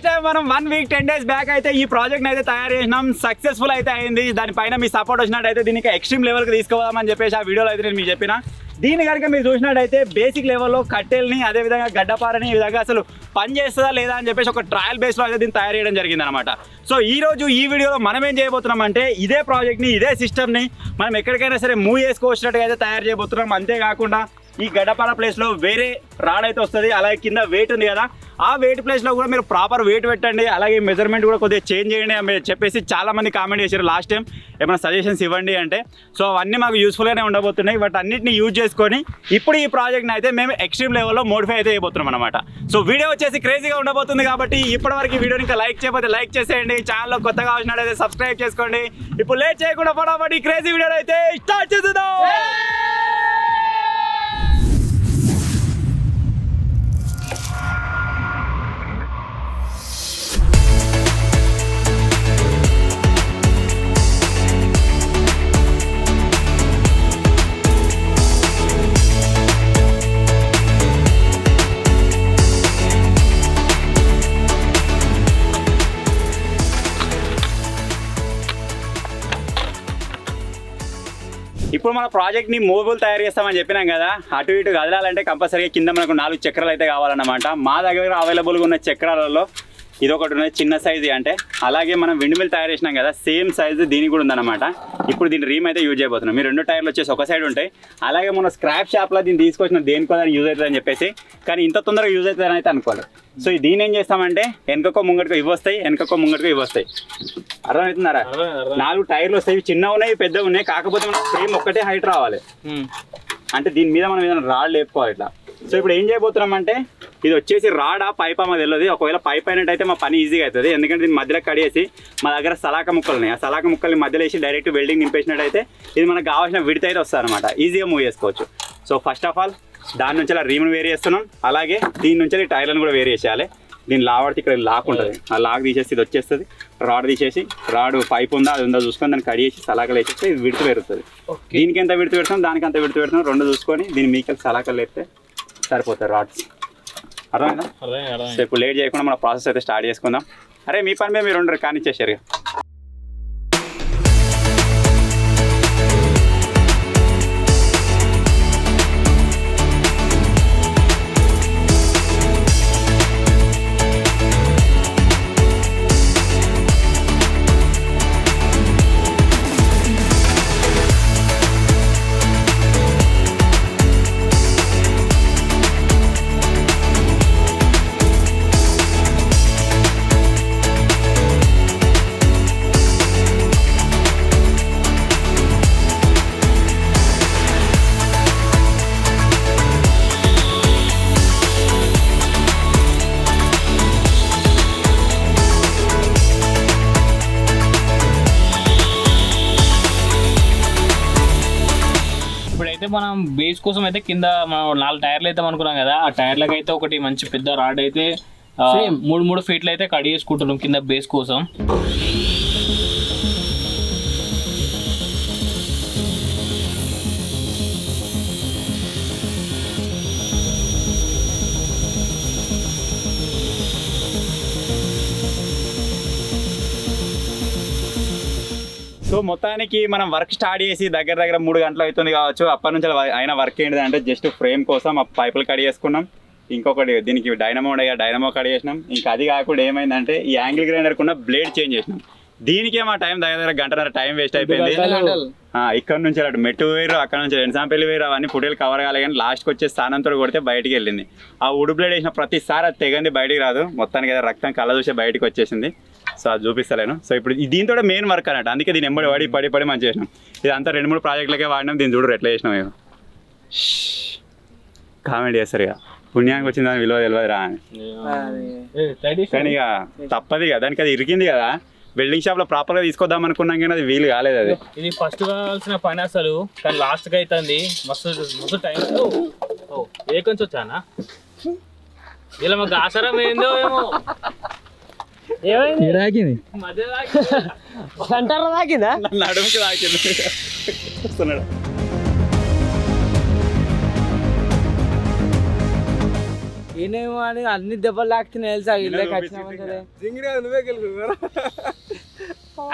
Last time మనం 1 week 10 days back అయితే ఈ ప్రాజెక్ట్ అయితే తయారు చేసినాం. సక్సెస్ఫుల్ అయితే అయింది. దానిపైన మీ సపోర్ట్ వచ్చినట్టయితే దీనికి ఎక్స్ట్రీమ్ లెవెల్కి తీసుకోవాలని చెప్పేసి ఆ వీడియోలో అయితే నేను మీకు చెప్పిన. దీని కనుక మీరు చూసినట్టయితే బేసిక్ లెవెల్లో కట్టెల్ని అదేవిధంగా గడ్డపారని ఈ విధంగా అసలు పని చేస్తుందా లేదా అని చెప్పేసి ఒక ట్రయల్ బేస్లో అయితే దీన్ని తయారు చేయడం జరిగింది అనమాట. సో ఈ రోజు ఈ వీడియోలో మనం ఏం చేయబోతున్నాం అంటే ఇదే ప్రాజెక్ట్ని ఇదే సిస్టమ్ని మనం ఎక్కడికైనా సరే మూవ్ చేసుకోవచ్చినట్టుగా అయితే తయారు చేయబోతున్నాం. అంతేకాకుండా ఈ గడ్డపార ప్లేస్లో వేరే రాడ్ అయితే వస్తుంది. అలాగే కింద వెయిట్ ఉంది కదా, ఆ వెయిట్ ప్లేస్లో కూడా మీరు ప్రాపర్ వెయిట్ పెట్టండి. అలాగే మెజర్మెంట్ కూడా కొద్దిగా చేంజ్ చేయండి అని చెప్పేసి చాలామంది కామెంట్ చేశారు లాస్ట్ టైం, ఏమైనా సజెషన్స్ ఇవ్వండి అంటే. సో అవన్నీ మాకు యూస్ఫుల్గానే ఉండబోతున్నాయి. బట్ అన్నింటినీ యూజ్ చేసుకొని ఇప్పుడు ఈ ప్రాజెక్ట్ని అయితే మేము ఎక్స్ట్రీమ్ లెవెల్లో మోడిఫై అయితే చేయబోతున్నాం అనమాట. సో వీడియో వచ్చేసి క్రేజీగా ఉండబోతుంది. కాబట్టి ఇప్పటివరకు ఈ వీడియోని ఇంకా లైక్ చేయకపోతే లైక్ చేసేయండి. ఛానల్లో కొత్తగా వచ్చినట్టయితే సబ్స్క్రైబ్ చేసుకోండి. ఇప్పుడు లేట్ చేయకుండా ఫటాఫట్ ఈ క్రేజీ వీడియో అయితే స్టార్ట్ చేద్దాం. ఇప్పుడు మన ప్రాజెక్ట్ని మూవబుల్ తయారు చేస్తామని చెప్పినాం కదా, అటు ఇటు కదలాలంటే కంపల్సరీగా కింద మనకు 4 చక్రాలు అయితే కావాలన్నమాట. మా దగ్గర అవైలబుల్గా ఉన్న చక్రాలలో ఇదొకటి ఉన్నది చిన్న సైజు. అంటే అలాగే మనం విండ్ మిల్ తయారు చేసినాం కదా, సేమ్ సైజు దీనికి కూడా ఉందన్నమాట. ఇప్పుడు దీన్ని రీమ్ అయితే యూజ్ చేయబోతున్నాం. మీ 2 టైర్లు వచ్చేసి ఒక సైడ్ ఉంటాయి. అలాగే మన స్క్రాప్ షాప్లో దీన్ని తీసుకొచ్చిన దేనికో దాన్ని యూజ్ అవుతుందని చెప్పేసి, కానీ ఇంత తొందరగా యూజ్ అవుతుందని అయితే అనుకోవాలి. సో దీన్ని ఏం చేస్తామంటే వెనకకో ముంగటికో ఇవి వస్తాయి, వెనకకో ముంగటికో ఇవి వస్తాయి. అర్థమవుతున్నారా? 4 టైర్లు వస్తాయి, చిన్నవి ఉన్నాయి పెద్దవి ఉన్నాయి. కాకపోతే మనం ఫ్రేమ్ ఒక్కటే హైట్ రావాలి. అంటే దీని మీద మనం ఏదైనా రాడ్ లేపుకోవాలి ఇట్లా. సో ఇప్పుడు ఏం చేయబోతున్నాం అంటే ఇది వచ్చేసి రాడా పైపా మాకు తెలియదు. ఒకవేళ పైప్ అయినట్టయితే మా పని ఈజీగా అవుతుంది. ఎందుకంటే దీన్ని మధ్యలో కడిగేసి మా దగ్గర సలాక ముక్కలు ఉన్నాయి. ఆ సలాక ముక్కల్ని మధ్యలో వేసి డైరెక్ట్ వెల్డింగ్ నింపేసినట్టయితే ఇది మనకు కావాల్సిన విడత అయితే వస్తుంది అనమాట. ఈజీగా మూవ్ చేసుకోవచ్చు. సో ఫస్ట్ ఆఫ్ ఆల్ దాని నుంచి అలా రీమ్ను వేరు చేస్తున్నాం. అలాగే దీని నుంచి టైర్లను కూడా వేరు చేసేయాలి. దీన్ని లావాడితే ఇక్కడ లాక్ ఉంటుంది. ఆ లాక్ తీసేసి ఇది వచ్చేస్తుంది. రాడ్ తీసేసి రాడ్ పైప్ ఉందా అది ఉందా చూసుకొని దాన్ని కడిగేసి సలాకలు వేసేస్తే ఇది విడత పెరుగుతుంది. దీనికి ఎంత విడత పెడతాం దానికి అంత విడత పెడతాం. 2 చూసుకొని దీని మీకల్ సలాకలు వేస్తే సరిపోతాయి రాడ్స్. అర్థమైందా? సో ఇప్పుడు లేట్ చేయకుండా మన ప్రాసెస్ అయితే స్టార్ట్ చేసుకుందాం. అరే మీ పని మీద మీరు 2 కానిచ్చేసారు. మనం బేస్ కోసం అయితే కింద మనం 4 టైర్లు అయితే అనుకున్నాం కదా, ఆ టైర్లకు అయితే ఒకటి మంచి పెద్ద రాడ్ అయితే 3 ఫీట్లు అయితే కట్ చేసుకుంటున్నాం కింద బేస్ కోసం. సో మొత్తానికి మనం వర్క్ స్టార్ట్ చేసి దగ్గర 3 గంటలు అవుతుంది కావచ్చు. అప్పటి నుంచి అయిన వర్క్ ఏంటిదంటే జస్ట్ ఫ్రేమ్ కోసం ఆ పైపులు కట్ చేసుకున్నాం. ఇంకొకటి దీనికి డైనమో కట్ చేసినాం. ఇంకా అది కాకుండా ఏమైందంటే ఈ యాంగిల్ గ్రైండర్కి ఉన్న బ్లేడ్ చేంజ్ చేసినాం. దీనికే మా టైం దగ్గర 1 గంటన్నర టైం వేస్ట్ అయిపోయింది. ఇక్కడ నుంచి అటు మెట్టు వేరు, అక్కడ నుంచి ఎన్సాంపల్లి వేరు, అవన్నీ ఫుటేలు కవర్ కాలే. కానీ లాస్ట్కి వచ్చే స్థానంతో కొడితే బయటికి వెళ్ళింది. ఆ ఉడ్ బ్లేడ్ వేసిన ప్రతిసారి అది తెగంది బయటికి రాదు. మొత్తానికి ఏదో రక్తం కళ్ళ చూసే బయటకు వచ్చేసింది. సో అది చూపిస్తలేను. సో ఇప్పుడు దీంతో మెయిన్ వర్క్ అన్నట్టు. అందుకే దీన్ని ఎంబడి పడి మంచి చేసినాం. ఇది అంతా 2-3 ప్రాజెక్టులకే వాడినాం. దీన్ని చూడరు ఎట్లా చేసినాం. ఇక కామెంట్ చేస్తారు ఇక పుణ్యానికి వచ్చింది దాని విలువ తెలియదు రా అని. కానీ ఇక తప్పదు కదా, దానికి అది ఇరికింది కదా. వెల్డింగ్ షాప్ లో ప్రాపర్ గా తీసుకొద్దాం అనుకున్నాం కానీ అది వీలు కాలేదు. అది ఇది ఫస్ట్ కావాల్సిన పని అసలు, కానీ లాస్ట్ గా అవుతుంది. మస్తు టైం ఏ కొంచెం వచ్చానా ఇలా మాకు ఆసరం ఏందో ఏమో. ఏమైంది అంటారా? తాకిందా? నడుముకి తాకింది. వస్తున్నాడు. ఈయనేమో అని అన్ని దెబ్బలు లాక్కుతున్నాయి తెలుసా ఇళ్ళకి వచ్చినామంటే నువ్వే గెలుపు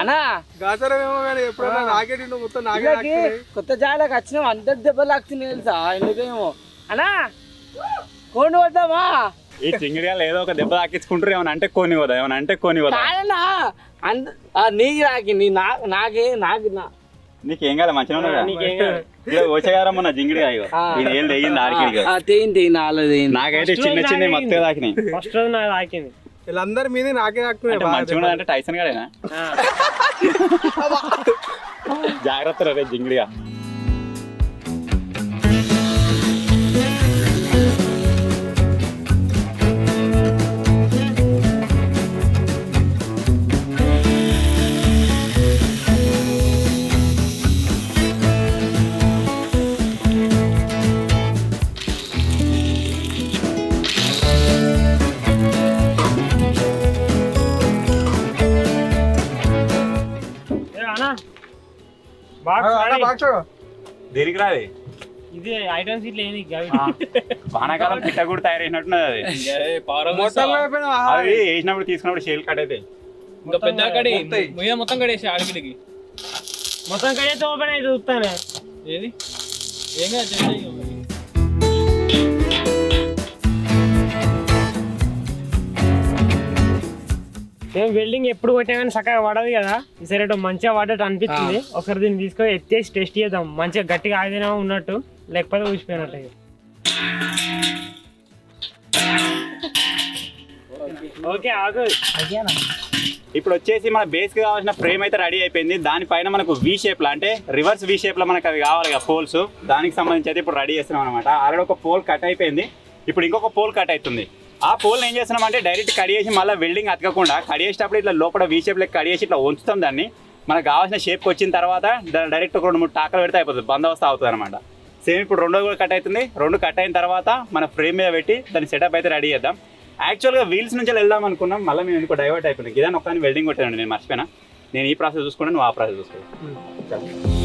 అన్నా గాసరమేమో కానీ ఎప్పుడైనా నాకేటి మొత్తం నాకే ఇళ్ళకి కొత్త జాగాలకు వచ్చినాం అందరు దెబ్బలు లాక్కుతున్నాయి తెలుసా ఎందుకేమో అన్నా కోండి వద్దామా ఈ చింగిడియాలు ఏదో ఒక దెబ్బ తాకించుకుంటారు ఏమైనా అంటే కొని పోదా ఏమైనా అంటే కొని పోదా కాదన్నా నీకు రాకి నీ నాకే నాకు నీకేం కాదు మంచిగా వచ్చేగారా మొన్న జింగిడి ఇది ఏం తెగింది ఆడికి తెయింది నాలుగు నాకైతే చిన్న చిన్న మత్తే తాకినాయి ఫస్ట్ రోజు నాకు తాకింది వీళ్ళందరి మీద నాకే అంటే మంచిగా అంటే టైసన్ గాడేనా జాగ్రత్త రే జింగిడిగా దేనికి రాది ఇది ఐటమ్స్ ఇట్లా ఏంది వానాకాలం పిట్ట కూడా తయారైనట్టున్నది అది అది వేసినప్పుడు తీసుకున్నప్పుడు షేల్ కట్ అయితే ఇంకా పెద్ద కడి మీద మొత్తం కడేసి ఆడికి మొత్తం కడితే ఓపెన్ అయితే చూస్తానే ఏది ఏం కాదు మేము వెల్డింగ్ ఎప్పుడు కొట్టినా కానీ చక్కగా పడదు కదా ఈసారి మంచిగా పడ్డట్టు అనిపిస్తుంది ఒకసారి దీన్ని తీసుకొని ఎత్తేసి టెస్ట్ చేద్దాం మంచిగా గట్టిగా ఆగినా ఉన్నట్టు లేకపోతే ఊసిపోయినట్టు ఓకే ఆగు ఇప్పుడు వచ్చేసి మన బేస్ కి కావాల్సిన ఫ్రేమ్ అయితే రెడీ అయిపోయింది దానిపైన మనకు వి షేప్ లో అంటే రివర్స్ వి షేప్ లో మనకు అవి కావాలి కదా పోల్స్ దానికి సంబంధించి అయితే ఇప్పుడు రెడీ చేస్తున్నాం అనమాట ఆల్రెడీ ఒక పోల్ కట్ అయిపోయింది ఇప్పుడు ఇంకొక పోల్ కట్ అవుతుంది ఆ పోల్ ఏం చేస్తున్నాం అంటే డైరెక్ట్ కడిగేసి మళ్ళీ వెల్డింగ్ అతకకుండా కడిగేసేటప్పుడు ఇట్లా లోపల వీ షేప్ లెక్క కడిగేసి ఇట్లా ఉంచుతాం దాన్ని మనకు కావాల్సిన షేప్కి వచ్చిన తర్వాత డైరెక్ట్ ఒక 2-3 టాకలు పెడితే అయిపోతుంది బందోబస్తు అవుతుంది అనమాట సేమ్ ఇప్పుడు రెండో కూడా కట్ అవుతుంది రెండు కట్ అయిన తర్వాత మన ఫ్రేమ్ మీద పెట్టి దాన్ని సెటప్ అయితే రెడీ చేద్దాం యాక్చువల్గా వీల్స్ నుంచి వెళ్దాం అనుకున్నాం మళ్ళీ మేము ఇంకో డైవర్ట్ అయిపోయింది ఇదాన్ని ఒక్కని వెల్డింగ్ కొట్టాను నేను మర్చిపోయినా నేను ఈ ప్రాసెస్ చూసుకున్నాను నువ్వు ఆ ప్రాసెస్ చూసుకోవాలి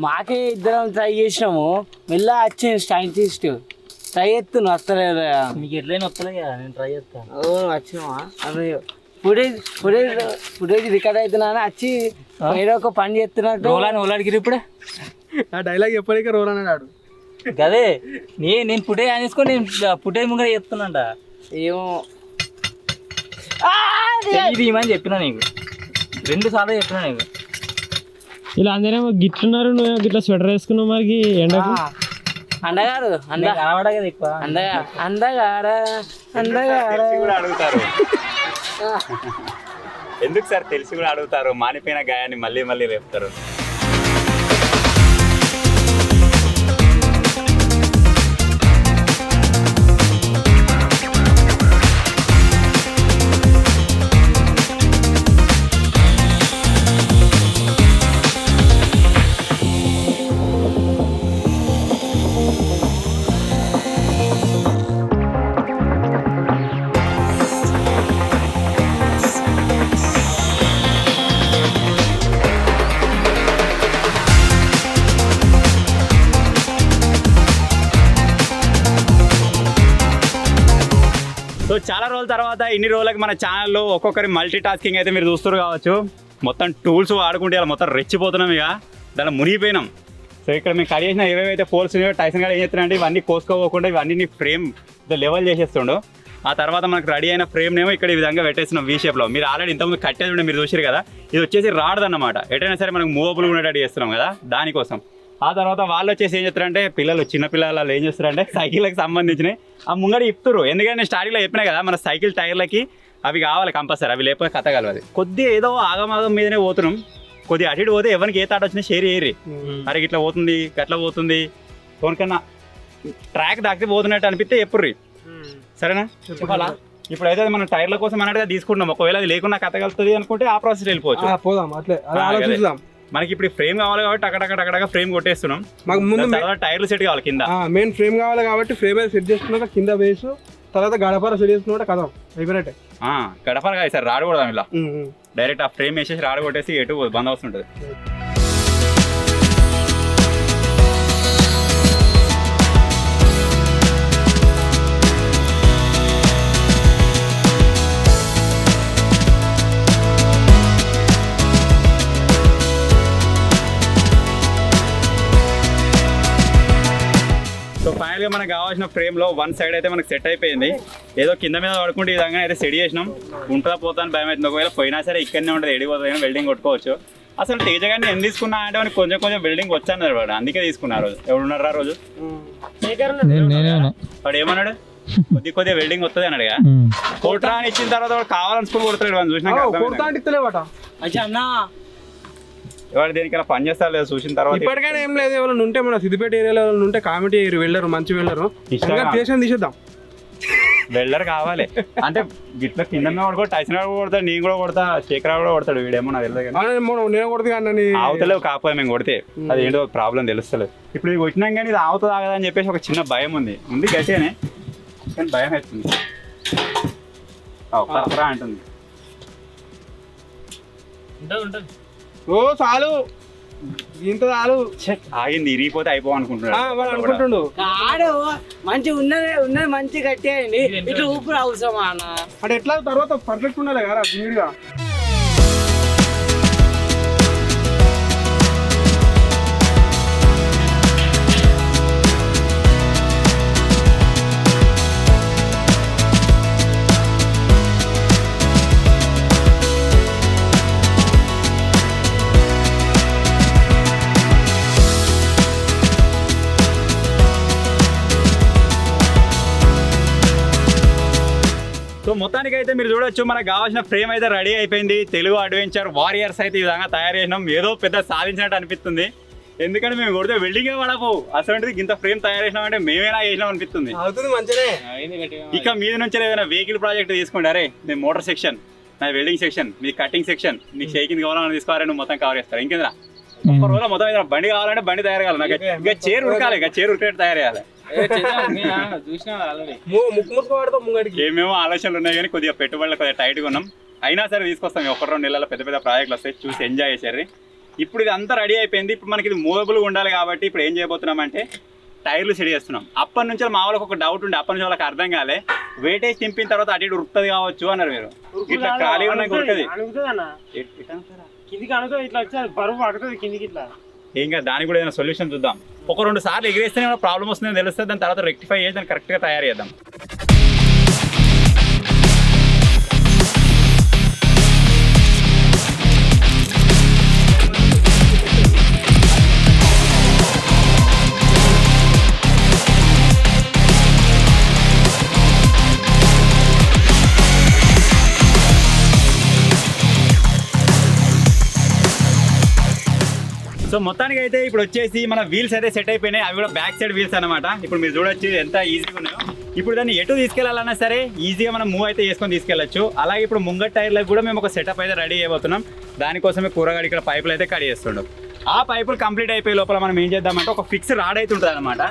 మాకే ఇద్దరం ట్రై చేసినాము మెల్లగా వచ్చింది సైంటిస్ట్ ట్రై చేస్తున్నావు వస్తలేదు మీకు ఎట్లయినా వస్తలే కదా నేను ట్రై చేస్తాను వచ్చినావా అదే ఫుటేజ్ రికార్డ్ అవుతున్నా అని వచ్చి ఏదో ఒక పని చేస్తున్నట్టు రోలాని ఓలాడికి ఇప్పుడే ఆ డైలాగ్ ఎప్పటికీ రోల్ అన్నాడు గదే నేను ఫుటేజ్ అనేసుకొని నేను ఫుటేజ్ ముంగర చెప్తున్నాంట ఏమో ఇది ఇమని చెప్పినా నీకు 2 సార్లు చెప్పినా నీకు ఇలా అందరేమో గిట్లున్నారు నువ్వు గిట్లా స్వెటర్ వేసుకున్నావు మరి ఎండకు అందగాడు కనబడ కదా ఎక్కువ అందగాడ కూడా అడుగుతారు ఎందుకు సార్ తెలిసి కూడా అడుగుతారు మానిపోయిన గాయాన్ని మళ్ళీ మళ్ళీ రేపుతారు సో చాలా రోజుల తర్వాత ఇన్ని రోజులకి మన ఛానల్లో ఒక్కొక్కరి మల్టీ టాస్కింగ్ అయితే మీరు చూస్తారు కావచ్చు మొత్తం టూల్స్ వాడుకుంటే ఇలా మొత్తం రెచ్చిపోతున్నాం ఇక దానిలో మునిగిపోయినాం సో ఇక్కడ మేము కట్ చేసిన ఏవేవైతే పోల్స్ ఉన్నాయో టైసన్ గారు ఏం చేస్తున్నారంటే ఇవన్నీ కోసుకోపోకుండా ఇవన్నీ ఫ్రేమ్ లెవెల్ చేసేస్తుండో ఆ తర్వాత మనకు రెడీ అయిన ఫ్రేమ్నేమో ఇక్కడ ఈ విధంగా పెట్టేస్తున్నాం వీ షేప్లో మీరు ఆల్రెడీ ఇంతకుముందు కట్టేది ఉండే మీరు చూసారు కదా ఇది వచ్చేసి రాడదన్నమాట ఎటైనా సరే మనకు మూవబుల్ ఉండేటట్టు చేస్తున్నాం కదా దానికోసం ఆ తర్వాత వాళ్ళు వచ్చేసి ఏం చేస్తారంటే పిల్లలు చిన్న పిల్లలు ఏం చేస్తారంటే సైకిళ్ళకి సంబంధించినవి ఆ ముంగడ ఇప్పుతారు ఎందుకంటే నేను స్టార్టింగ్లో చెప్పినా కదా మన సైకిల్ టైర్లకి అవి కావాలి కంపల్సరీ అవి లేకపోతే కథ కలవదు కొద్దిగా ఏదో ఆగమాగం మీదనే పోతున్నాం కొద్దిగా అటు ఇటు పోతే ఎవరికి ఏ తాట వచ్చినా షేర్ చేయరు అరే ఇట్లా పోతుంది గట్లా పోతుంది కొనుకన్నా ట్రాక్ దాకి పోతున్నట్టు అనిపిస్తే ఎప్పుడు సరేనా చెప్పాలా ఇప్పుడైతే అది మనం టైర్ల కోసం అన్నట్టుగా తీసుకుంటున్నాం. ఒకవేళ అది లేకుండా కథ కలుస్తుంది అనుకుంటే ఆ ప్రాసెస్ వెళ్ళిపోవచ్చు. పోదాం అట్లే అది ఆలోచిద్దాం. మనకి ఇప్పుడు ఫ్రేమ్ కావాలి కాబట్టి అక్కడక్కడ ఫ్రేమ్ కొట్టేస్తున్నాం. మాకు ముందు తర్వాత టైర్లు సెట్ కావాలి కింద. మెయిన్ ఫ్రేమ్ కావాలి కాబట్టి ఫ్రేమ్ అయితే సెట్ చేసుకున్నాక కింద వేసు తర్వాత గడపర సెట్ చేసుకున్నా కదా అయిపోయినట్టే. గడపర కాదు సార్, రాడు కొడదాం ఇలా డైరెక్ట్ ఆ ఫ్రేమ్ వేసేసి రాడు కొట్టేసి ఎటు బంద్ అవుతుంటుంది. సో ఫైనల్గా మనకు కావాల్సిన ఫ్రేమ్లో వన్ సైడ్ అయితే మనకు సెట్ అయిపోయింది. ఏదో కింద మీద పడుకుంటే ఈ విధంగా అయితే సెట్ చేసినాం. ఉంటుందా పోతా అని భయం అవుతుంది. ఒకవేళ పోయినా సరే ఇక్కడనే ఉంటుంది, ఎడిపోతుంది కానీ వెల్డింగ్ కొట్టుకోవచ్చు. అసలు తేజ గారిని ఎందుకు తీసుకున్నా అంటే మనకి కొంచెం వెల్డింగ్ వచ్చన్నారు వాడు, అందుకే తీసుకున్నారు. రోజు ఎవరున్నారు ఆ రోజు వాడు ఏమన్నాడు, కొద్దిగా వెల్డింగ్ వస్తుంది అన్నాడుగా. కోట్రా అని ఇచ్చిన తర్వాత వాడు కావాలని స్కూల్ కొడతాడు వాడిని చూసినా. వాడు దేనికైనా పని చేస్తారు లేదా చూసిన తర్వాత. ఇప్పటికైనా ఏం లేదు, ఎవరైనా ఉంటే మన సిద్దిపేట ఏరియాలో ఉంటే కామెంట్ వెళ్ళరు, మంచి వెళ్ళరు తీసేద్దాం. వెల్డర్ కావాలి అంటే గిట్ల కింద కొడుకో టైసన్ కూడా కొడతాడు, నేను కూడా కొడతా, శేఖర్ కూడా కొడతాడు. వీడేమో నాకు తెలియదు నేను కొడుతుంది కానీ ఆవుతలేవు కాకపోతే మేము కొడితే అది ఏంటో ప్రాబ్లం తెలుస్తలేదు. ఇప్పుడు ఇది కొట్టినాం కానీ ఇది ఆవుతుంది ఆగదా అని చెప్పేసి ఒక చిన్న భయం ఉంది గట్టిగానే, కానీ భయం వేస్తుంది. అంటుంది ఓ చాలు ఇంత చాలు ఆగింది, ఇరిగిపోతే అయిపో అనుకుంటుండు. కాడు మంచిగా ఉన్నది మంచి కట్టేయండి, ఇట్లా ఊపిరి అవసరమా అన్న అంటే ఎట్లా తర్వాత పర్ఫెక్ట్ ఉండాలి కదా నీట్గా. సో మొత్తానికి అయితే మీరు చూడొచ్చు మనకు కావాల్సిన ఫ్రేమ్ అయితే రెడీ అయిపోయింది. తెలుగు అడ్వెంచర్ వారియర్స్ అయితే ఈ విధంగా తయారు చేసినాం. ఏదో పెద్ద సాధించినట్టు అనిపిస్తుంది, ఎందుకంటే మేము కొడితే వెల్డింగే పడవు. అసలు ఇంత ఫ్రేమ్ తయారు చేసినాం అంటే మేమేనా చేసినాం అనిపిస్తుంది. ఇక మీద నుంచి ఏదైనా వెహికల్ ప్రాజెక్ట్ తీసుకోండి. అరే నేను మోటార్ సెక్షన్, నా వెల్డింగ్ సెక్షన్, మీ కటింగ్ సెక్షన్, నీకు షేకింగ్ కావాలని తీసుకోవాలని నువ్వు మొత్తం కవర్ చేస్తారు. ఇంకేంద్రా ఒక్క రోజులో మొత్తం ఏదైనా బండి కావాలంటే బండి తయారు కావాలి. నాకు ఇంకా చైర్ ఉడకాలి, ఇంకా చైర్ ఉడికేట్టు తయారు చేయాలి. ఏమేమో ఆలోచనలు ఉన్నాయి కానీ కొద్దిగా పెట్టుబడులు కొద్దిగా టైట్గా ఉన్నాం. అయినా సరే తీసుకొస్తాం. 1-2 నెలల పెద్ద ప్రాజెక్టులు వస్తాయి, చూసి ఎంజాయ్ చేశారు. ఇప్పుడు ఇది అంతా రెడీ అయిపోయింది. ఇప్పుడు మనకి ఇది మూవబుల్గా ఉండాలి కాబట్టి ఇప్పుడు ఏం చేయబోతున్నాం అంటే టైర్లు సెట్ చేస్తున్నాం. అప్పటి నుంచి మా వాళ్ళకి ఒక డౌట్ ఉండే, అప్పటి నుంచి వాళ్ళకి అర్థం కాలే. వెయిటేజ్ తింపిన తర్వాత అటు ఇటు ఉరుకుతుంది కావచ్చు అన్నారు మీరు. ఇట్లా ఖాళీ ఉన్నాయి ఉరుకుతుంది ఏం కాదు, దానికి కూడా ఏదైనా సొల్యూషన్ చూద్దాం. 1-2 సార్లు ఎగిరేస్తేనే ప్రాబ్లం వస్తుందని తెలుస్తుంది. దాని తర్వాత రెక్టిఫై చేసి దాన్ని కరెక్ట్గా తయారు చేద్దాం. సో మొత్తానికి అయితే ఇప్పుడు వచ్చేసి మన వీల్స్ అయితే సెట్ అయిపోయినాయి. అవి కూడా బ్యాక్ సైడ్ వీల్స్ అనమాట. ఇప్పుడు మీరు చూడొచ్చు ఎంత ఈజీగా ఉన్నాయో. ఇప్పుడు దాన్ని ఎటు తీసుకెళ్లాలన్నా సరే ఈజీగా మనం మూవ్ అయితే చేసుకొని తీసుకెళ్ళచ్చు. అలాగే ఇప్పుడు ముంగట్ టైర్లకు కూడా మేము ఒక సెటప్ అయితే రెడీ చేయబోతున్నాం. దానికోసమే కూరగాడి ఇక్కడ పైపులు అయితే కట్ చేస్తుండం. ఆ పైపులు కంప్లీట్ అయిపోయే లోపల మనం ఏం చేద్దామంటే ఒక ఫిక్స్ రాడ్ అయితే ఉంటుంది అనమాట.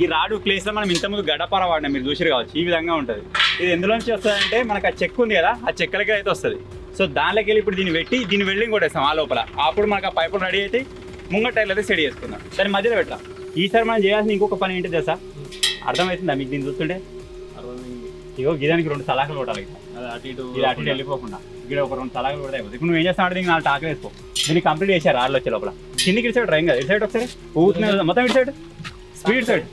ఈ రాడు ప్లేస్లో మనం ఇంతకుముందు గడపర వాడినాం, మీరు చూసిరు కావచ్చు. ఈ విధంగా ఉంటుంది. ఇది ఎందులోంచి వస్తుందంటే మనకు ఆ చెక్ ఉంది కదా, ఆ చెక్కలకి అయితే వస్తుంది. సో దానిలోకి వెళ్ళి ఇప్పుడు దీన్ని పెట్టి దీన్ని వెల్డింగ్ కొట్టేస్తాం ఆ లోపల. అప్పుడు మనకు ఆ పైపులు రెడీ అయితే ముంగట్ టైర్లు అయితే సెట్ చేసుకుందాం. దాని మధ్యలో పెట్టాం. ఈసారి మనం చేయాల్సిన ఇంకొక పని ఏంటి తెలుసా? అర్థమవుతుందా మీకు దీన్ని చూస్తుంటే? ఇగో గిదానికి 2 సలాకులు కొట్టాలి. అటు ఇటు వెళ్ళిపోకుండా ఇక్కడ ఒక 2 సలాకులు కొడితే అయిపోతుంది. ఇప్పుడు నువ్వు ఏం చేస్తావు అంటే దీనికి 4 టాకులు వేసుకో. దీన్ని కంప్లీట్ చేశారు రాళ్ళు వచ్చే లోపల. కిందికి ఇటు సైడ్ డ్రైంగ్ కదా, ఇటు సైడ్ ఒకసారి ఊతున్నా మొత్తం ఇటు సైడ్ స్పీడ్ సైడ్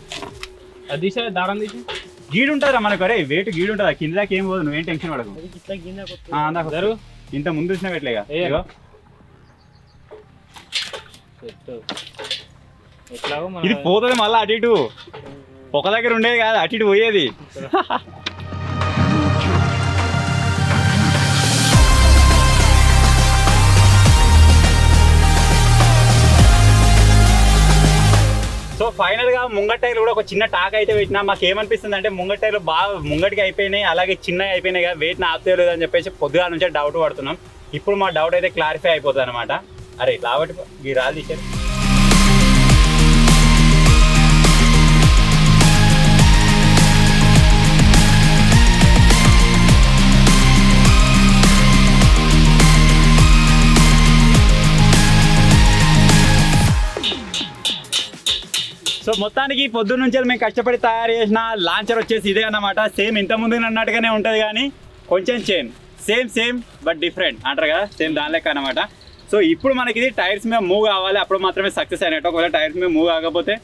అది దారం తీసి గీడు ఉంటుందా మనకు. అరే వెయిట్ గీడు ఉంటుంది, కింద దాకా ఏం పోదు, నువ్వేం టెన్షన్ పడకు. ఇంత ముందు వచ్చినా పెట్టలేగా. ఇది పోతుంది మళ్ళీ అటు ఇటు, ఒక దగ్గర ఉండేది కాదు, అటు ఇటు పోయేది. సో ఫైనల్ గా ముంగ ముంగట్ టైర్లు కూడా ఒక చిన్న టాక్ అయితే పెట్టినా మాకు ఏమనిపిస్తుంది అంటే ముంగట్ టైర్లు బాగా ముంగటికి అయిపోయినాయి, అలాగే చిన్నవి అయిపోయినాయి కదా, వెయిట్ ఆపుతలేదు అని చెప్పేసి పొద్దుగా నుంచే డౌట్ పడుతున్నాం. ఇప్పుడు మా డౌట్ అయితే క్లారిఫై అయిపోతుంది అనమాట. అరే కాబట్టి ఈ రాళ్ళు తీసారు. సో మొత్తానికి పొద్దున్న నుంచి మేము కష్టపడి తయారు చేసిన లాంచర్ వచ్చేసి ఇదే అన్నమాట. సేమ్ ఇంతకుముందు అన్నట్టుగానే ఉంటుంది కానీ కొంచెం సేమ్ బట్ డిఫరెంట్ అంటారు కదా, సేమ్ దాని లెక్క అనమాట. సో ఇప్పుడు మనకి ఇది టైర్స్ మీద మూవ్ కావాలి, అప్పుడు మాత్రమే సక్సెస్ అయినట్టు. ఒకవేళ టైర్స్ మీద మూవ్ కాకపోతే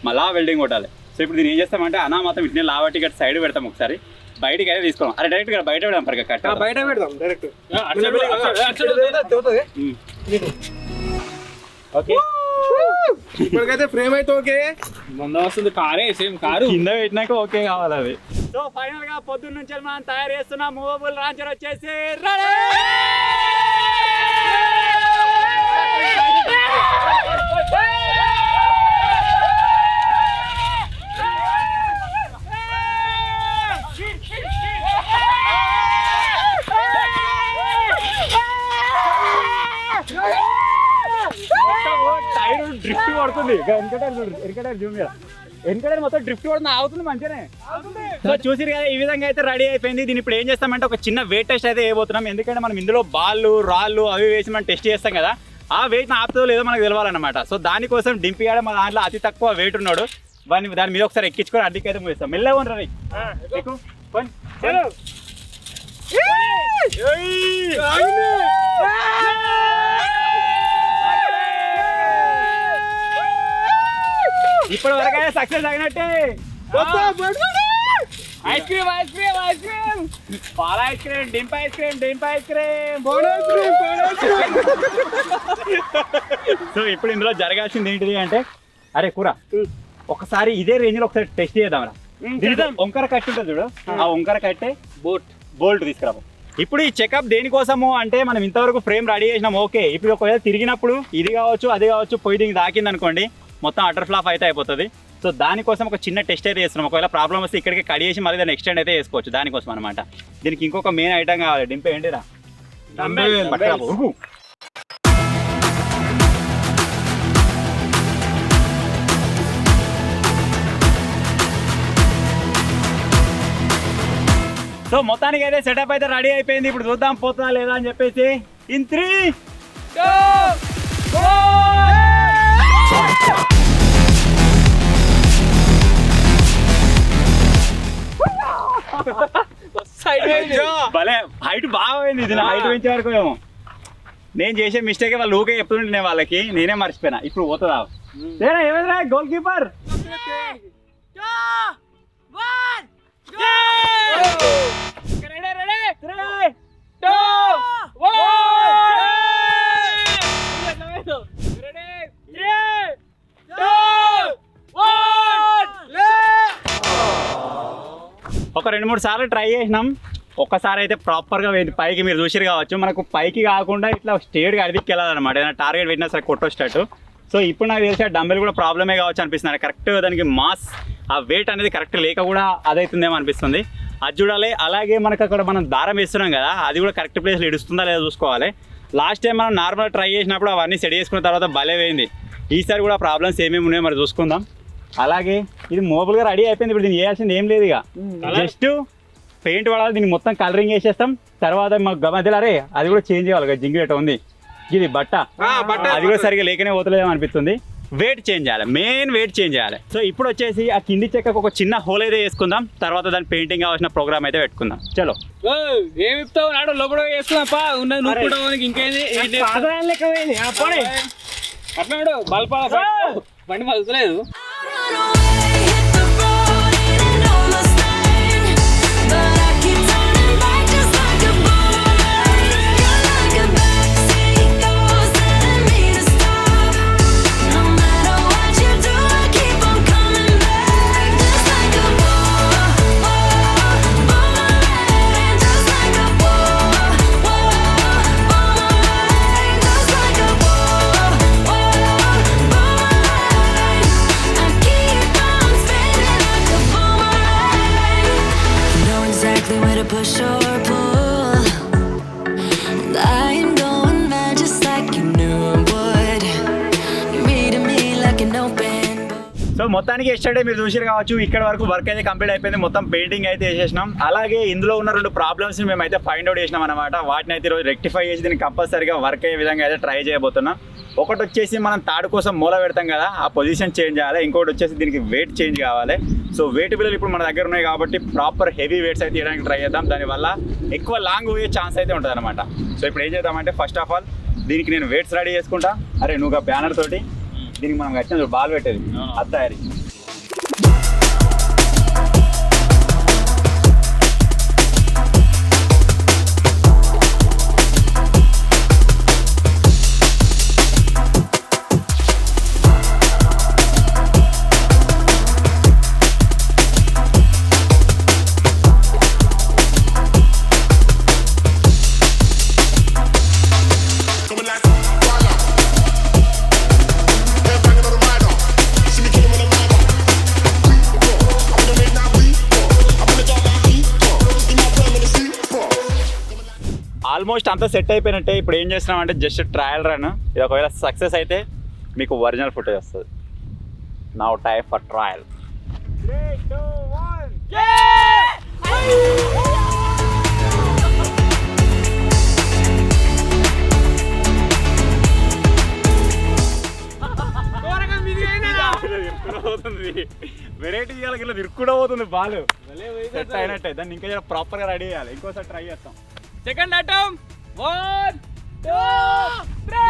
మళ్ళా వెల్డింగ్ కొట్టాలి. సో ఇప్పుడు దీన్ని ఏం చేస్తామంటే అనా మాత్రం ఇట్నే లావట్టి ఇక్కడ సైడ్ పెడతాం, ఒకసారి బయటికి అయితే తీసుకోవాలి. అరే డైరెక్ట్గా బయట పెడదాం పరక కట్ట బయట పెడదాం డైరెక్ట్. ఓకే ఇప్పటికైతే ఫ్రేమ్ అయితే ఓకే, ముందు వస్తుంది కారే, సేమ్ కారు కింద పెట్టినాక ఓకే కావాలి అది. సో ఫైనల్ గా పొద్దున్న నుంచి మనం తయారు చేస్తున్న మూవబుల్ లాంచర్ వచ్చేసి రెడీ. టైర్ డ్రిఫ్ట్ పడుతుంది, వెనకటైర్ జూమ్ మీద వెనకటైర్ మొత్తం డ్రిఫ్ట్ పడుతుంది, ఆగుతుంది మంచిగానే. సో చూసిరు కదా, ఈ విధంగా అయితే రెడీ అయిపోయింది. దీన్ని ఇప్పుడు ఏం చేస్తామంటే ఒక చిన్న వెయిట్ టెస్ట్ అయితే వేయబోతున్నాం. ఎందుకంటే మనం ఇందులో బాళ్ళు రాళ్ళు అవి వేసి మనం టెస్ట్ చేస్తాం కదా, ఆ వెయిట్ ఆపుతుందో లేదో మనకు తెలవాలన్నమాట. సో దానికోసం డింపియాడ మా దాంట్లో అతి తక్కువ వెయిట్ ఉన్నాడు, దాని మీద ఒకసారి ఎక్కించుకొని అడ్డికైతే మూస్తాం. మెల్లగా ఉండరు ఇప్పటి వరకు సక్సెస్ అయినట్టే. ఐస్ క్రీమ్ పాల ఐస్ క్రీమ్, డింప్ ఐస్ క్రీమ్. సో ఇప్పుడు ఇందులో జరగాల్సింది ఏంటిది అంటే, అరే కూర ఒకసారి ఇదే రేంజ్ లో ఒకసారి టెస్ట్ చేద్దాం. వంకర కట్టి ఉంటుంది చూడు, ఆ వంకర కట్టే బోల్ట్ తీసుకురాము. ఇప్పుడు ఈ చెకప్ దేనికోసము అంటే, మనం ఇంతవరకు ఫ్రేమ్ రెడీ చేసినాం ఓకే. ఇప్పుడు ఒకవేళ తిరిగినప్పుడు ఇది కావచ్చు అది కావచ్చు పోయి దీనికి తాకింది అనుకోండి, మొత్తం అటర్ ఫ్లాప్ అయితే అయిపోతుంది. సో దానికోసం ఒక చిన్న టెస్ట్ అయితే చేస్తున్నాం. ఒకవేళ ప్రాబ్లం వస్తే ఇక్కడికి కడిగేసి మళ్ళీ దాన్ని ఎక్స్టెండ్ అయితే చేసుకోవచ్చు దానికోసం అనమాట. దీనికి ఇంకొక మెయిన్ ఐటమ్ కావాలి. డింపే ఏంటిరా? సో మొత్తానికి అయితే సెటప్ అయితే రెడీ అయిపోయింది. ఇప్పుడు చూద్దాం పోతుందా లేదా అని చెప్పేసి. ఇన్ 3, 2, 1. భలే హైట్ బాగా పోయింది. ఇది నా హైట్ పెంచే వరకు ఏమో. నేను చేసే మిస్టేక్ వాళ్ళు ఊకే చెప్తుంటే వాళ్ళకి, నేనే మర్చిపోయినా. ఇప్పుడు పోతుందా ఏమైనా గోల్ కీపర్. ఒక 2-3 సార్లు ట్రై చేసినాం. ఒక్కసారి అయితే ప్రాపర్గా పోయింది పైకి. మీరు చూసిరు కావచ్చు, మనకు పైకి కాకుండా ఇట్లా స్టేట్గా అడిగికి వెళ్ళాలన్నమాట. ఏదైనా టార్గెట్ పెట్టినా సరే కొట్టొచ్చేటట్టు. సో ఇప్పుడు నాకు తెలిసి ఆ డంబెల్ కూడా ప్రాబ్లమే కావచ్చు అనిపిస్తుంది. కరెక్ట్ దానికి మాస్ ఆ వెయిట్ అనేది కరెక్ట్ లేక కూడా అదైతుందేమో అనిపిస్తుంది. అది చూడాలి. అలాగే మనకు అక్కడ మనం దారం వేస్తున్నాం కదా, అది కూడా కరెక్ట్ ప్లేస్లో ఇడుస్తుందా లేదా చూసుకోవాలి. లాస్ట్ టైం మనం నార్మల్గా ట్రై చేసినప్పుడు అవన్నీ సెట్ చేసుకున్న తర్వాత భలే పోయింది. ఈసారి కూడా ప్రాబ్లమ్స్ ఏమేమి ఉన్నాయో మరి చూసుకుందాం. అలాగే ఇది మోబుల్గా రెడీ అయిపోయింది. ఇప్పుడు దీన్ని చేయాల్సింది ఏం లేదు, ఇక జస్ట్ పెయింట్ పడాలి. దీన్ని మొత్తం కలరింగ్ వేసేస్తాం. తర్వాత మాకు మధ్యలో అరే అది కూడా చేంజ్ చేయాలి. జింగిరేట ఉంది ఇది బట్ట, అది కూడా సరిగా లేకనే పోతలేదేమో అనిపిస్తుంది. వెయిట్ చేంజ్ చేయాలి, మెయిన్ వెయిట్ చేంజ్ చేయాలి. సో ఇప్పుడు వచ్చేసి ఆ కింది చెక్కకు ఒక చిన్న హోల్ అయితే వేసుకుందాం. తర్వాత దాని పెయింటింగ్ కావాల్సిన ప్రోగ్రామ్ అయితే పెట్టుకుందాం. చలో ఏమి ఇస్తావు నాడు లోపల వేసుకున్నాపా ఉన్నది నువ్వు కూడా ఇంకేంది అట్లా బల్పా బండి మలుతలేదు. మొత్తానికి ఎస్టర్డే మీరు చూసిరు కావచ్చు, ఇక్కడ వరకు వర్క్ అయితే కంప్లీట్ అయిపోయింది. మొత్తం పెయింటింగ్ అయితే వేసేసినాం. అలాగే ఇందులో ఉన్న 2 ప్రాబ్లమ్స్ మేమైతే ఫైండ్ అవుట్ చేసినాం అనమాట. వాటిని అయితే ఈరోజు రెక్టిఫై చేసి దీన్ని కంపల్సరీగా వర్క్ అయ్యే విధంగా అయితే ట్రై చేయబోతున్నాం. ఒకటి వచ్చేసి మనం తాడు కోసం మూల పెడతాం కదా, ఆ పొజిషన్ చేంజ్ చేయాలి. ఇంకోటి వచ్చేసి దీనికి వెయిట్ చేంజ్ కావాలి. సో వెయిట్ బిల్లులు ఇప్పుడు మన దగ్గర ఉన్నాయి కాబట్టి ప్రాపర్ హెవీ వెయిట్స్ అయితే తీయడానికి ట్రై చేద్దాం. దానివల్ల ఎక్కువ లాంగ్ పోయే ఛాన్స్ అయితే ఉంటుంది అనమాట. సో ఇప్పుడు ఏం చేద్దామంటే ఫస్ట్ ఆఫ్ ఆల్ దీనికి నేను వెయిట్స్ రెడీ చేసుకుంటా. అరే నువ్వు బ్యానర్ తోటి దీనికి మనం కట్టిన బాల్ పెట్టేది అది తయారీ. ఆల్మోస్ట్ అంతా సెట్ అయిపోయినట్టే. ఇప్పుడు ఏం చేస్తున్నాం అంటే జస్ట్ ట్రయల్ రన్. ఇది ఒకవేళ సక్సెస్ అయితే మీకు ఒరిజినల్ ఫుటేజ్ వస్తుంది. Now time for trial. 3, 2, 1 variety చేయాలి. ఇలా తిరుక్కుండా పోతుంది బాల్. సెట్ అయినట్టే. దాన్ని ఇంకా ప్రాపర్గా రెడీ చేయాలి. ఇంకోసారి ట్రై చేస్తాం. సెకండ్ అటెంప్ట్ 1 2 3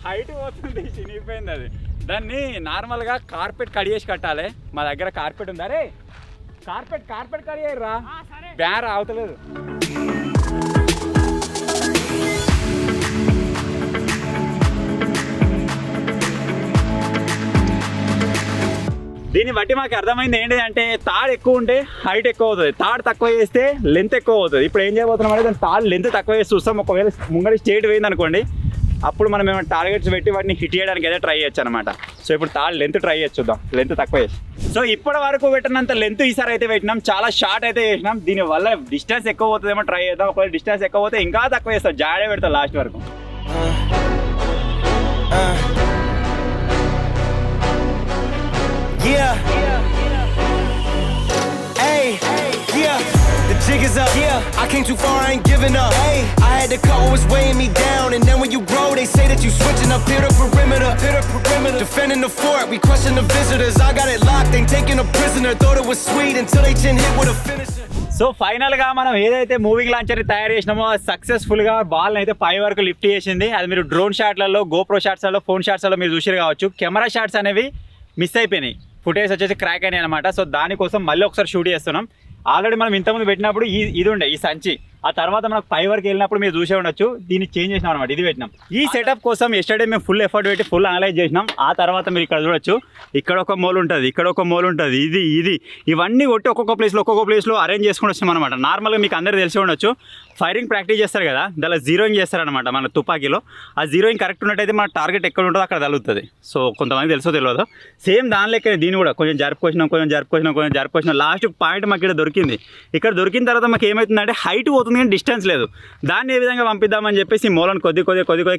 హైట్ పోతుంది, చినిగిపోయింది అది. దాన్ని నార్మల్గా కార్పెట్ కడిగేసి కట్టాలి. మా దగ్గర కార్పెట్ ఉంది. అరే కార్పెట్ కడిగేయరా, బ్యాన్ రావట్లేదు. దీన్ని బట్టి మాకు అర్థమైంది ఏంటి అంటే తాడు ఎక్కువ ఉంటే హైట్ ఎక్కువ అవుతుంది, తాడు తక్కువ చేస్తే లెంత్ ఎక్కువ అవుతుంది. ఇప్పుడు ఏం చేయబోతున్నాం అంటే దాని తాడు లెంత్ తక్కువ చేసి చూస్తాం. ఒకవేళ ముంగడి స్టేట్ పోయింది అనుకోండి, అప్పుడు మనం ఏమైనా టార్గెట్స్ పెట్టి వాటిని హిట్ చేయడానికి అయితే ట్రై చేయొచ్చు అనమాట. సో ఇప్పుడు తాడు లెంత్ ట్రై చేద్దాం, లెంత్ తక్కువ చేసి. సో ఇప్పటి వరకు పెట్టినంత లెంత్ ఈసారి అయితే పెట్టినాం, చాలా షార్ట్ అయితే చేసినాం. దీనివల్ల డిస్టెన్స్ ఎక్కువ పోతుందేమో ట్రై చేద్దాం. ఒకవేళ డిస్టెన్స్ ఎక్కువ పోతే ఇంకా తక్కువ చేస్తాం, జాడే పెడతాం లాస్ట్ వరకు. Yeah. Hey. Yeah. The jig is up. Yeah. I came too far, I ain't giving up. Hey. I had to cut what was weighing me down, and then when you grow, they say that you switching up here to perimeter. Defending the fort, we crushing the visitors. I got it locked, ain't taking a prisoner. Thought it was sweet until they chin hit with a finisher. So ఫైనల్గా మనం ఏదైతే moving లాంచర్ని తయారు చేసినామో అది సక్సెస్ఫుల్గా బాల్ని అయితే పై వరకు lift చేసింది. అది మీరు డ్రోన్ షాట్లలో, గోప్రో షాట్స్లలో, ఫోన్ షాట్స్లలో మీరు చూసిరు కావచ్చు. కెమెరా షాట్స్ అనేవి మిస్ అయిపోయినాయి, ఫుటేజ్ వచ్చేసి క్రాక్ అయినాయి అనమాట. సో దానికోసం మళ్ళీ ఒకసారి షూట్ చేస్తున్నాం. ఆల్రెడీ మనం ఇంతకుముందు పెట్టినప్పుడు ఇది ఉండే ఈ సంచి, ఆ తర్వాత మనకు పై వరకు వెళ్ళినప్పుడు మీరు చూసే ఉండొచ్చు, దీన్ని చేంజ్ చేసినాం అనమాట. ఇది పెట్టినాం. ఈ సెటప్ కోసం ఎస్టర్డే మేము ఫుల్ ఎఫర్ట్ పెట్టి ఫుల్ అనలైజ్ చేసినాం. ఆ తర్వాత మీరు ఇక్కడ చూడొచ్చు, ఇక్కడ ఒక మోల్ ఉంటుంది, ఇక్కడ ఒక మోల్ ఉంటుంది, ఇది ఇవన్నీ కొట్టి ఒక్కొక్క ప్లేస్లో అరేంజ్ చేసుకుని వచ్చినాం అనమాట. నార్మల్గా మీకు అందరూ తెలిసి ఉండొచ్చు, ఫైరింగ్ ప్రాక్టీస్ చేస్తారు కదా, దానిలో జీరోయింగ్ చేస్తారనమాట మన తుపాకీలో. ఆ జీరోయింగ్ కరెక్ట్ ఉన్నట్టయితే మన టార్గెట్ ఎక్కడ ఉంటుందో అక్కడ తగులుతుంది. సో కొంతమంది తెలుసో తెలియదు, సేమ్ దాని లెక్క దీన్ని కూడా కొంచెం జరుపుకొచ్చినాం. లాస్ట్ పాయింట్ మాకు ఇక్కడ దొరికింది. ఇక్కడ దొరికిన తర్వాత మాకు ఏమవుతుందంటే హైట్ పోతుంది కానీ డిస్టెన్స్ లేదు. దాన్ని ఏ విధంగా పంపిద్దామని చెప్పేసి మూలను కొద్ది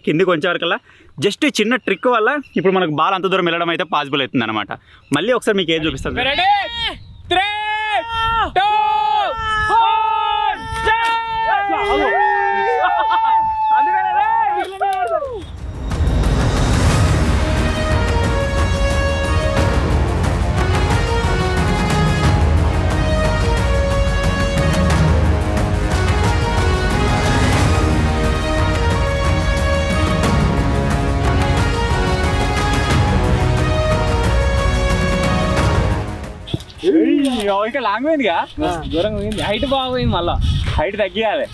కిందికి కొంచెం వరకల్లా జస్ట్ చిన్న ట్రిక్ వల్ల ఇప్పుడు మనకు బాల్ అంత దూరం వెళ్ళడం అయితే పాసిబుల్ అవుతుంది అనమాట. మళ్ళీ ఒకసారి మీకు ఏం చూపిస్తాను. 3 2 ఇంకా లాంగ్ పోయిందిగా, దూరంగా పోయింది, హైట్ బాగుంది. మళ్ళీ హైట్ తగ్గియాలి.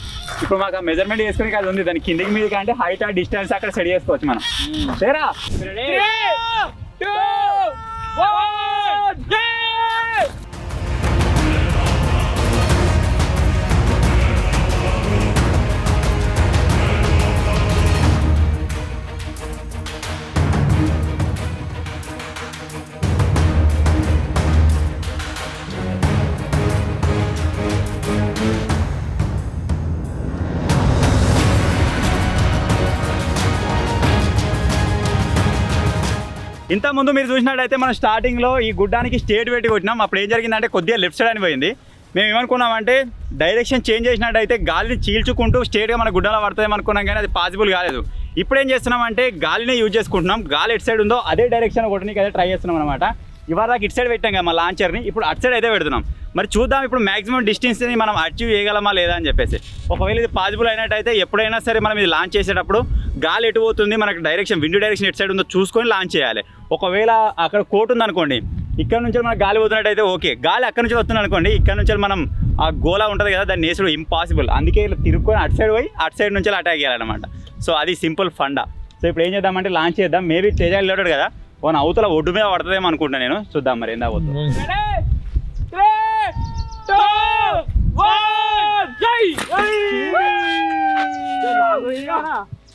ఇప్పుడు మాకు మెజర్మెంట్ చేసుకుని అది ఉంది, దాని కిందికి మీద కంటే హైట్ ఆ డిస్టెన్స్ అక్కడ సెట్ చేసుకోవచ్చు మనం. సరేరా 3 2 1 ఇంత ముందు మీరు చూసినట్టయితే మనం స్టార్టింగ్లో ఈ గుడ్డానికి స్టేట్ పెట్టి కొట్టినాం. అప్పుడు ఏం జరిగిందంటే కొద్దిగా లెఫ్ట్ సైడ్ అని పోయింది. మేము ఏమనుకున్నామంటే డైరెక్షన్ చేంజ్ చేసినట్టయితే గాలిని చీల్చుకుంటూ స్ట్రేట్గా మన గుడ్డలో పడుతుంది అనుకున్నాం, కానీ అది పాసిబుల్ కాలేదు. ఇప్పుడు ఏం చేస్తున్నామంటే గాలినే యూజ్ చేసుకుంటున్నాం. గాలి ఎటు సైడ్ ఉందో అదే డైరెక్షన్ కొట్టడానికి అదే ట్రై చేస్తున్నాం అనమాట. ఇవాళ ఇటు సైడ్ పెట్టాం కదా మా లాంచర్ని, ఇప్పుడు అటు సైడ్ అయితే పెడుతున్నాం. మరి చూద్దాం ఇప్పుడు మాక్సిమం డిస్టెన్స్ని మనం అచీవ్ చేయగలమా లేదా అని చెప్పేసి. ఒకవేళ ఇది పాసిబుల్ అయినట్టయితే ఎప్పుడైనా సరే మనం ఇది లాంచ్ చేసేటప్పుడు గాలి ఎటు పోతుంది, మనకు డైరెక్షన్ విండ్ డైరెక్షన్ ఎటు సైడ్ ఉందో చూసుకొని లాంచ్ చేయాలి. ఒకవేళ అక్కడ కోట్ ఉందనుకోండి, ఇక్కడ నుంచి మనకు గాలి పోతున్నట్టయితే ఓకే, గాలి అక్కడ నుంచి వస్తుంది అనుకోండి, ఇక్కడ నుంచి మనం ఆ గోలా ఉంటుంది కదా దాన్ని వేసుడు ఇంపాసిబుల్. అందుకే ఇలా తిరుక్కొని అటు సైడ్ పోయి అటు సైడ్ నుంచి అటాక్ చేయాలన్నమాట. సో అది సింపుల్ ఫండా. సో ఇప్పుడు ఏం చేద్దామంటే లాంచ్ చేద్దాం. మేబీ తేజ వెళ్ళాడు కదా, ఓన్ అవతల ఒడ్డు మీద పడుతుందేమో అనుకుంటా నేను. చూద్దాం మరి ఏందా పోతుంది.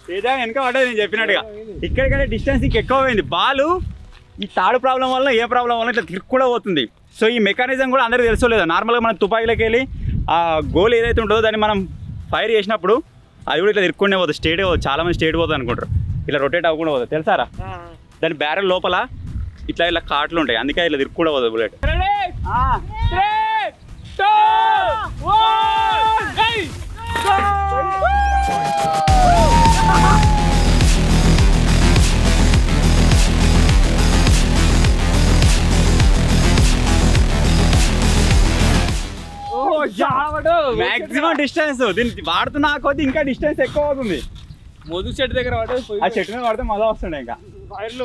తేజ వెనక పడ్డది నేను చెప్పినట్టుగా. ఇక్కడికంటే డిస్టెన్స్ ఇంక ఎక్కువ పోయింది. బాలు ఈ తాడు ప్రాబ్లం వల్ల ఏ ప్రాబ్లం వల్ల ఇట్లా తిరుగు కూడా పోతుంది. సో ఈ మెకానిజం కూడా అందరికీ తెలుసుకోలేదు. నార్మల్గా మనం తుపాకీలోకి వెళ్ళి ఆ గోల్ ఏదైతే ఉంటుందో దాన్ని మనం ఫైర్ చేసినప్పుడు అది కూడా ఇట్లా తిరుక్కుండే పోతుంది, స్టేట్ పోతుంది. చాలా మంది స్టేట్ పోతుంది అనుకుంటారు, ఇట్లా రొటేట్ అవ్వకుండా పోతుంది. తెలుసారా? దాని బ్యారెల్ లోపల ఇట్లా ఇలా కాట్లు ఉంటాయి, అందుకే ఇట్లా తిరుగు కూడా పోతుంది బుల్లెట్. మాక్సిమం డిస్టెన్స్ దీన్ని వాడుతున్నా కొద్ది ఇంకా డిస్టెన్స్ ఎక్కువ అవుతుంది. మోదు చెట్టు దగ్గర ఆ చెట్టు మీద పడితే మళ్ళీ వస్తుండే. ఇంకా వైర్లు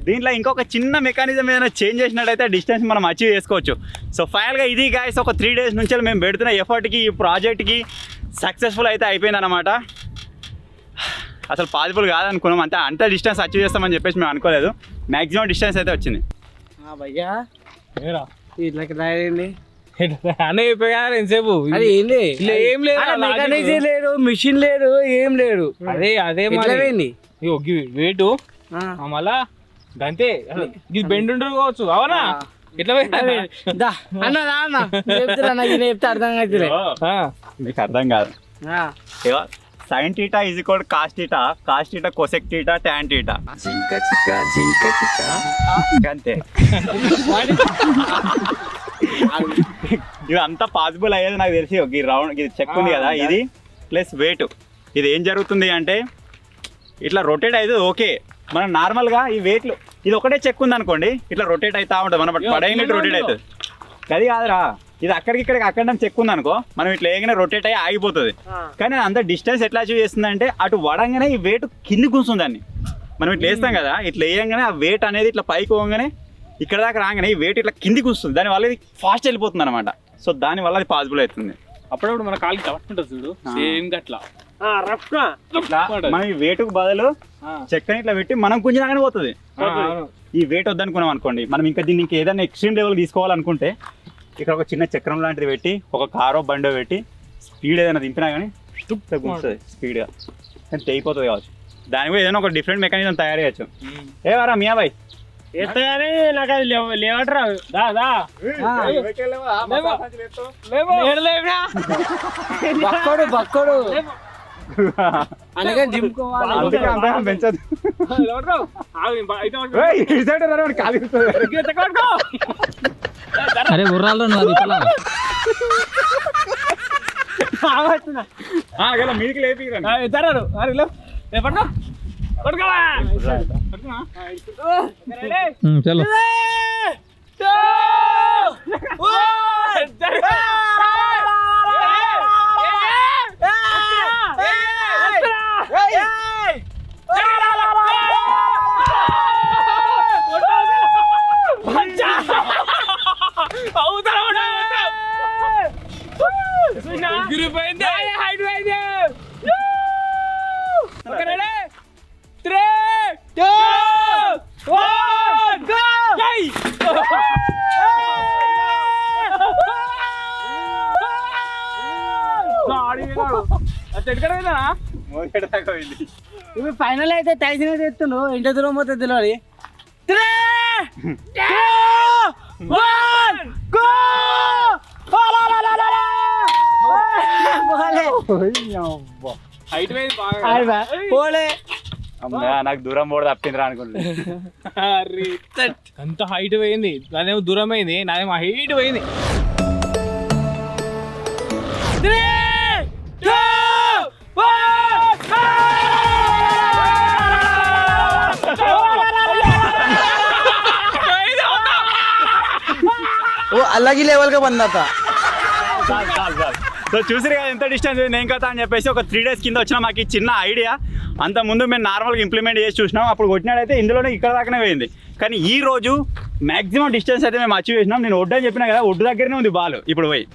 దీంట్లో ఇంకొక చిన్న మెకానిజం ఏదైనా చేంజ్ చేసినట్టయితే డిస్టెన్స్ మనం అచీవ్ చేసుకోవచ్చు. సో ఫైనల్గా ఇది గాయస్ ఒక 3 days నుంచి మేము పెడుతున్న ఎఫర్ట్కి ఈ ప్రాజెక్ట్కి సక్సెస్ఫుల్ అయితే అయిపోయింది అనమాట. అసలు పాసిబుల్ కాదనుకున్నాం, అంత డిస్టెన్స్ అచీవ్ చేస్తామని చెప్పేసి మేము అనుకోలేదు. మ్యాక్సిమం డిస్టెన్స్ అయితే వచ్చింది. భయ్యా ఇట్లా రాయండి అనే అయిపోయారు ఎంతసేపు. అది ఏంది? ఏం లేదు, మెకానిజం లేడు, మిషన్ లేడు, ఏం లేడు. అదే వెయిట్ మళ్ళా గంతే. ఇది బెండ్ ఉండరు కావచ్చు, అవునా? ఇట్లా అన్న చెప్తే అర్థం అవుతుంది. మీకు అర్థం కాదు. Sine theta is equal cos theta, cos theta cosec theta, tan theta అంతే. ఇది అంతా పాసిబుల్ అయ్యేది నాకు తెలిసి. ఈ రౌండ్ ఇది చెక్ ఉంది కదా, ఇది ప్లస్ వెయిట్. ఇది ఏం జరుగుతుంది అంటే ఇట్లా రొటేట్ అవుతుంది. ఓకే, మనం నార్మల్గా ఈ వెయిట్లు ఇది ఒకటే చెక్ ఉంది అనుకోండి, ఇట్లా రొటేట్ అవుతా ఉంటుంది. మనం పడైనట్టు రొటేట్ అవుతుంది. అది కాదురా, ఇది అక్కడికి ఇక్కడికి అక్కడ చెక్ ఉంది అనుకో, మనం ఇట్లా ఏమైనా రొటేట్ అయ్యి ఆగిపోతుంది. కానీ అంత డిస్టెన్స్ ఎట్లా అచీవ్ చేస్తుందంటే అటు వడంగానే ఈ వెయిట్ కింది కూర్చుంది దాన్ని. మనం ఇట్లా వేస్తాం కదా, ఇట్లా వేయంగానే ఆ వెయిట్ అనేది ఇట్లా పైకి పోగానే ఇక్కడ దాకా రాగానే ఈ వెయిట్ ఇట్లా కిందికి వస్తుంది. దానివల్ల ఇది ఫాస్ట్ వెళ్ళిపోతుంది అనమాట. సో దానివల్ల అది పాసిబుల్ అవుతుంది. అప్పుడప్పుడు మన కాలికి తప్పట్టుంటుంది చూడు, సేమ్ అట్లా మనం ఈ వెయిట్కు బదులు చెక్కని ఇట్లా పెట్టి మనం గుంజినాగానే పోతుంది. ఈ వెయిట్ వద్దనుకున్నాం అనుకోండి, మనం ఇంకా దీన్ని ఇంకా ఏదైనా ఎక్స్ట్రీమ్ లెవెల్ తీసుకోవాలనుకుంటే ఇక్కడ ఒక చిన్న చక్రం లాంటిది పెట్టి ఒక కారో బండో పెట్టి స్పీడ్ ఏదైనా దింపినా కానీ గుంటుంది స్పీడ్గా, కానీ తెగిపోతుంది కావచ్చు. దాని కూడా ఏదైనా ఒక డిఫరెంట్ మెకానిజం తయారు చేయొచ్చు. ఏ వారా మియా భాయ్ ఎత్తగానే నాకు అది లేవట్రా. బక్కడు బక్కడు అందుకని జిమ్ పెంచదు. అరే గుర్రాలు మీకు లేపి చలో ఇప్పుడు ఫైనల్ అయితే టైజన్ అయితే ఎత్తుండు, ఇంటి దూరం పోతే తెలియదు. పోలే అమ్మా నాకు దూరం పోవడం తప్పిందిరా అనుకుంటున్నా. అంత హైట్ పోయింది, నాదేమో దూరం అయింది, నాదేమో హైట్ పోయింది. वो अलग ही लेवल का बंदा था. సో చూసిరు కదా ఎంత డిస్టెన్స్ నేను కదా అని చెప్పేసి ఒక 3 days కింద వచ్చినా మాకు ఈ చిన్న ఐడియా. అంత ముందు మేము నార్మల్గా ఇంప్లిమెంట్ చేసి చూసినాం, అప్పుడు కొట్టినాడైతే ఇందులోనే ఇక్కడ దాకానే పోయింది. కానీ ఈ రోజు మ్యాక్సిమం డిస్టెన్స్ అయితే మేము అచీవ్ చేసినాం. నేను ఒడ్డు అని చెప్పినా కదా, ఒడ్డు దగ్గరనే ఉంది బాల్ ఇప్పుడు పోయి.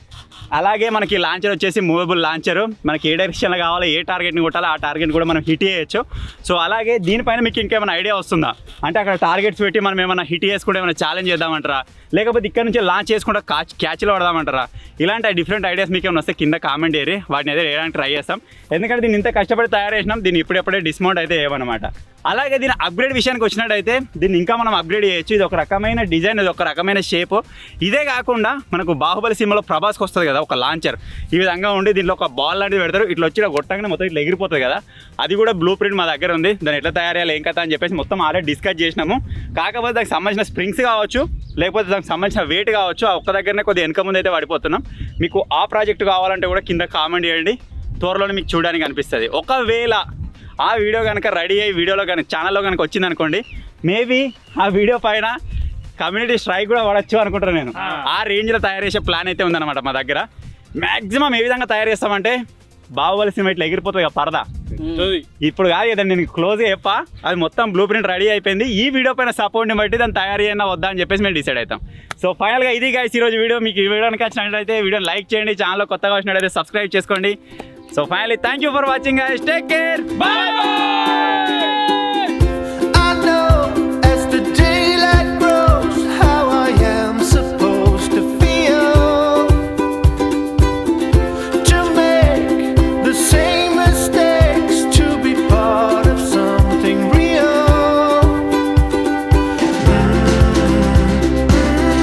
అలాగే మనకి లాంచర్ వచ్చేసి మూవబుల్ లాంచర్, మనకి ఏ డైరెక్షన్లో కావాలో ఏ టార్గెట్ని కొట్టాలో ఆ టార్గెట్ కూడా మనం హిట్ చేయొచ్చు. సో అలాగే దీనిపైన మీకు ఇంకేమైనా ఐడియా వస్తుందా అంటే అక్కడ టార్గెట్స్ పెట్టి మనం ఏమైనా హిట్ చేసుకుంటే ఏమైనా ఛాలెంజ్ చేద్దామంటారా, లేకపోతే ఇక్కడ నుంచి లాంచ్ చేసుకుంటే క్యాచ్లో పడదామంటారా? ఇలాంటి డిఫరెంట్ ఐడియాస్ మీకు ఏమైనా వస్తే కింద కామెంట్ చేయరి, వాటిని అయితే వేయడానికి ట్రై చేస్తాం. ఎందుకంటే దీన్ని ఇంత కష్టపడి తయారు చేసినాం, దీన్ని ఇప్పుడెప్పుడే డిస్మౌంట్ అయితే చేయమన్నమాట. అలాగే దీని అప్గ్రేడ్ విషయానికి వచ్చినట్టయితే దీన్ని ఇంకా మనం అప్గ్రేడ్ చేయొచ్చు. ఇది ఒక రకమైన డిజైన్, ఇది ఒక రకమైన షేప్. ఇదే కాకుండా మనకు బాహుబలి సినిమాలో ప్రభాస్కి వస్తుంది కదా ఒక లాంచర్, ఈ విధంగా ఉండి దీంట్లో ఒక బాల్ లాంటిది పెడతారు, ఇట్లా వచ్చి కొట్టగానే మొత్తం ఇట్లా ఎగిరిపోతుంది కదా. అది కూడా బ్లూ ప్రింట్ మా దగ్గర ఉంది, దాన్ని ఎట్లా తయారు చేయాలి ఏం కదా అని చెప్పేసి మొత్తం ఆల్రెడీ డిస్కస్ చేసినాము. కాకపోతే దానికి సంబంధించిన స్ప్రింగ్స్ కావచ్చు, లేకపోతే దానికి సంబంధించిన వెయిట్ కావచ్చు, ఆ ఒక్క దగ్గరనే కొద్దిగా వెనక ముందు అయితే పడిపోతున్నాం. మీకు ఆ ప్రాజెక్ట్ కావాలంటే కూడా కింద కామెంట్ చేయండి, త్వరలోనే మీకు చూడడానికి అనిపిస్తుంది. ఒకవేళ ఆ వీడియో కనుక రెడీ అయ్యి వీడియోలో కనుక ఛానల్లో కనుక వచ్చిందనుకోండి, మేబీ ఆ వీడియో పైన కమ్యూనిటీ స్ట్రైక్ కూడా పడచ్చు అనుకుంటాను నేను. ఆ రేంజ్లో తయారు చేసే ప్లాన్ అయితే ఉందన్నమాట మా దగ్గర. మ్యాక్సిమం ఏ విధంగా తయారు చేస్తామంటే బాహుబలి సినిమా ఇట్లా ఎగిరిపోతుంది కదా పరదా, ఇప్పుడు కాదు కదా నేను క్లోజ్గా చెప్పా, అది మొత్తం బ్లూ ప్రింట్ రెడీ అయిపోయింది. ఈ వీడియో పైన సపోర్ట్ని బట్టి దాన్ని తయారు అయినా వద్దా అని చెప్పేసి మేము డిసైడ్ అవుతాం. సో ఫైనల్గా ఇది గైస్ ఈరోజు వీడియో. మీకు ఈ వీడియోకి వచ్చినట్లయితే వీడియో లైక్ చేయండి, ఛానల్లో కొత్తగా వచ్చినట్లయితే సబ్స్క్రైబ్ చేసుకోండి. So finally thank you for watching guys, take care, by by.